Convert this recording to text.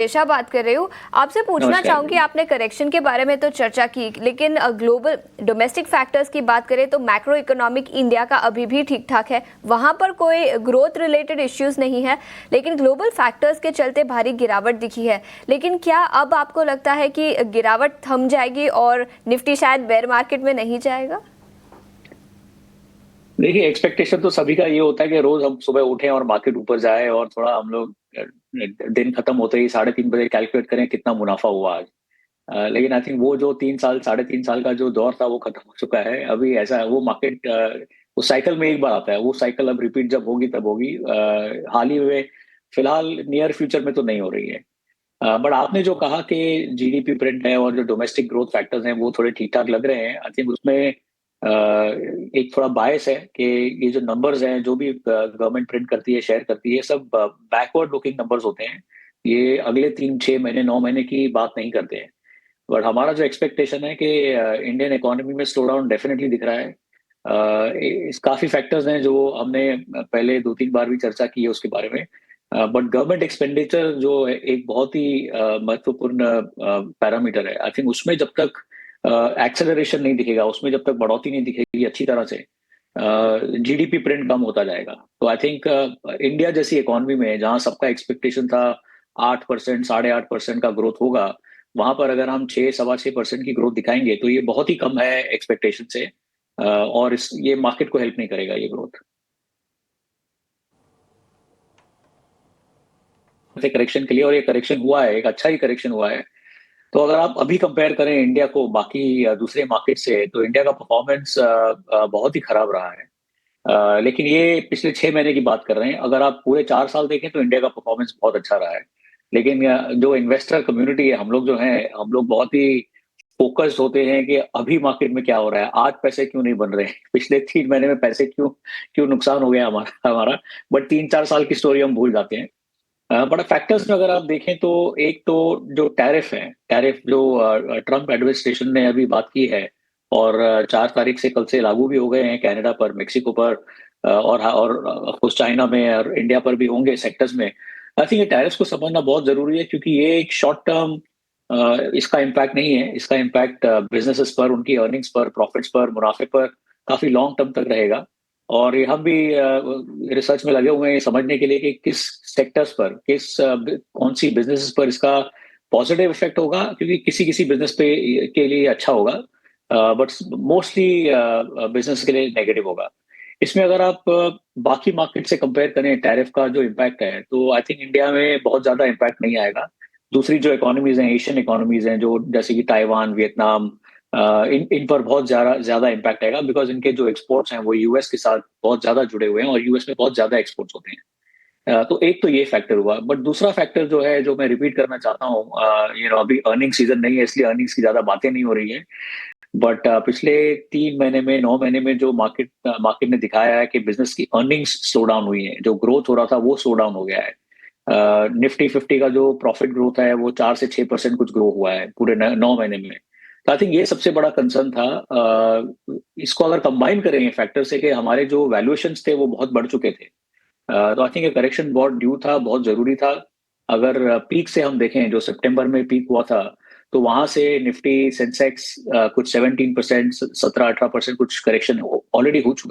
पेशा बात कर रही हूँ। आपसे पूछना नमस्कार। चाहूंगी, आपने करेक्शन के बारे में तो चर्चा की, लेकिन ग्लोबल डोमेस्टिक फैक्टर्स की बात करें तो मैक्रो इकोनॉमिक इंडिया का अभी भी ठीक ठाक है, वहां पर कोई ग्रोथ रिलेटेड इश्यूज नहीं है, लेकिन ग्लोबल फैक्टर्स के चलते भारी गिरावट दिखी है। लेकिन क्या अब आपको लगता है कि गिरावट थम जाएगी और निफ्टी शायद बेयर मार्केट में नहीं जाएगा? देखिए, एक्सपेक्टेशन तो सभी का ये होता है कि रोज हम सुबह उठें और मार्केट ऊपर जाए और थोड़ा हम लोग दिन खत्म होते ही 3:30 बजे कैलकुलेट करें कितना मुनाफा हुआ आज। लेकिन आई थिंक वो जो 3 साल 3.5 साल का जो दौर था वो खत्म हो चुका है। अभी ऐसा वो मार्केट उस साइकिल में एक बार आता है, वो साइकिल अब रिपीट जब होगी तब होगी। हाल ही में फिलहाल नियर फ्यूचर में तो नहीं हो रही है। बट आपने जो कहा कि जीडीपी प्रिंट है और जो डोमेस्टिक ग्रोथ फैक्टर्स हैं वो थोड़े ठीक ठाक लग रहे हैं। आई थिंक उसमें एक थोड़ा बायस है कि ये जो नंबर्स हैं जो भी गवर्नमेंट प्रिंट करती है, शेयर करती है, सब बैकवर्ड लुकिंग नंबर्स होते हैं। ये अगले 3 6 महीने 9 महीने की बात नहीं करते हैं। बट हमारा जो एक्सपेक्टेशन है कि इंडियन इकोनॉमी में स्लो डाउन डेफिनेटली दिख रहा है। इस काफी फैक्टर्स हैं जो हमने पहले 2 3 बार भी चर्चा की है उसके बारे में। बट गवर्नमेंट एक्सपेंडिचर जो है एक बहुत ही महत्वपूर्ण पैरामीटर है। आई थिंक उसमें जब तक एक्सेलरेशन नहीं दिखेगा, उसमें जब तक बढ़ोतरी नहीं दिखेगी अच्छी तरह से, जीडीपी प्रिंट कम होता जाएगा। तो आई थिंक इंडिया जैसी इकोनॉमी में जहां सबका एक्सपेक्टेशन था 8% 8.5% का ग्रोथ होगा, वहां पर अगर हम 6 सवा 6% की ग्रोथ दिखाएंगे तो ये बहुत ही कम है एक्सपेक्टेशन से। और ये मार्केट को हेल्प नहीं करेगा ये ग्रोथ। करेक्शन के लिए, और ये करेक्शन हुआ है, एक अच्छा ही करेक्शन हुआ है। तो अगर आप अभी कंपेयर करें इंडिया को बाकी दूसरे मार्केट से, तो इंडिया का परफॉर्मेंस बहुत ही खराब रहा है। लेकिन ये पिछले 6 महीने की बात कर रहे हैं। अगर आप पूरे 4 साल देखें तो इंडिया का परफॉर्मेंस बहुत अच्छा रहा है। लेकिन जो इन्वेस्टर कम्युनिटी है, हम लोग जो हैं, हम लोग बहुत ही फोकस्ड होते हैं कि अभी मार्केट में क्या हो रहा है, आज पैसे क्यों नहीं बन रहे हैं, पिछले 3 महीने में पैसे क्यों क्यों नुकसान हो गया हमारा। बट 3 4 साल की स्टोरी हम भूल जाते हैं। बड़ा फैक्टर्स में अगर आप देखें तो एक तो जो टैरिफ है, टैरिफ जो ट्रम्प एडमिनिस्ट्रेशन ने अभी बात की है, और 4 तारीख से कल से लागू भी हो गए हैं कनाडा पर, मेक्सिको पर, और कुछ चाइना में और इंडिया पर भी होंगे सेक्टर्स में। आई थिंक ये टैरिफ को समझना बहुत जरूरी है, क्योंकि ये एक शॉर्ट टर्म इसका इम्पैक्ट नहीं है। इसका इम्पैक्ट बिजनेसेस पर, उनकी अर्निंग्स पर, प्रॉफिट्स पर, मुनाफे पर काफी लॉन्ग टर्म तक रहेगा। और ये हम भी रिसर्च में लगे हुए हैं ये समझने के लिए कि किस सेक्टर्स पर, कौन सी बिजनेसेस पर इसका पॉजिटिव इफेक्ट होगा, क्योंकि किसी किसी बिजनेस पे के लिए अच्छा होगा, बट मोस्टली बिजनेस के लिए नेगेटिव होगा। इसमें अगर आप बाकी मार्केट से कंपेयर करें टैरिफ का जो इम्पैक्ट है, तो आई थिंक इंडिया में बहुत ज्यादा इम्पैक्ट नहीं आएगा। दूसरी जो इकोनॉमीज हैं, एशियन इकोनॉमीज हैं, जो जैसे कि ताइवान, वियतनाम, इन इन पर बहुत ज्यादा ज्यादा इम्पैक्ट आएगा, बिकॉज इनके जो एक्सपोर्ट्स हैं वो यूएस के साथ बहुत ज्यादा जुड़े हुए हैं और यूएस में बहुत ज्यादा एक्सपोर्ट्स होते हैं। तो एक तो ये फैक्टर हुआ, बट दूसरा फैक्टर जो है, जो मैं रिपीट करना चाहता हूँ, अभी अर्निंग सीजन नहीं है इसलिए अर्निंग्स की ज्यादा बातें नहीं हो रही है। बट पिछले 3 महीने में, 9 महीने में जो मार्केट ने दिखाया है कि बिजनेस की अर्निंग्स स्लो डाउन हुई है, जो ग्रोथ हो रहा था वो स्लो डाउन हो गया है। निफ्टी 50 का जो प्रॉफिट ग्रोथ है वो 4 से 6% कुछ ग्रो हुआ है पूरे 9 महीने में। तो आई थिंक ये सबसे बड़ा कंसर्न था। इसको अगर कंबाइन करें ये फैक्टर से कि हमारे जो वैल्यूएशंस थे वो बहुत बढ़ चुके थे, तो आई थिंक ये करेक्शन बहुत ड्यू था, बहुत जरूरी था। अगर पीक से हम देखें, जो सितंबर में पीक हुआ था, तो वहां से निफ्टी सेंसेक्स कुछ 17%, 17 18% कुछ करेक्शन ऑलरेडी हो चुका